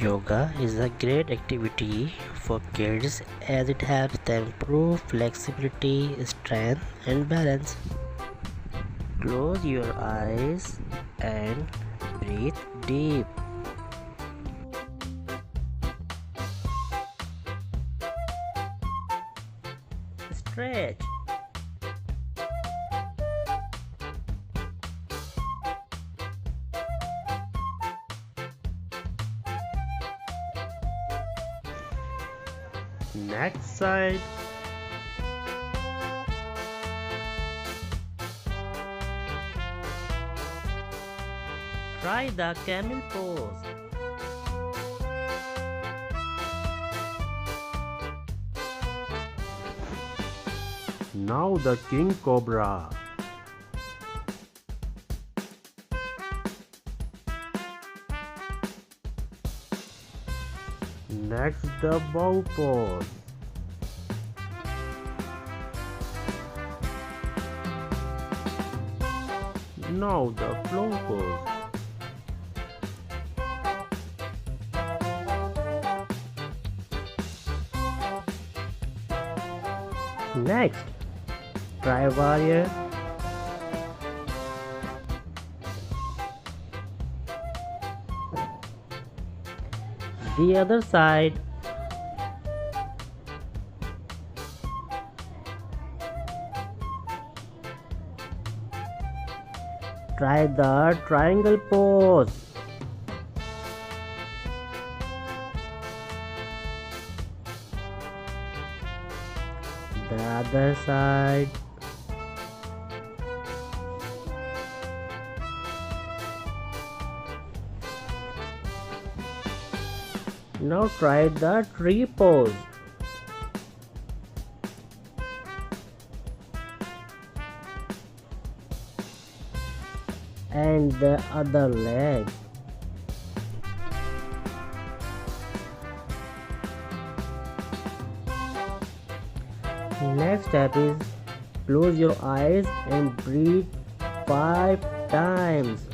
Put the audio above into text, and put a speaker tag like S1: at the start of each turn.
S1: Yoga is a great activity for kids as it helps them improve flexibility, strength, and balance. Close your eyes and breathe deep. Stretch. Next side. Try the camel pose. Now the king cobra. Next the bow pose. Now the flow pose. Next, try warrior. The other side. Try the triangle pose. The other side. Now try the tree pose. And the other leg. Next step is close your eyes and breathe 5 times.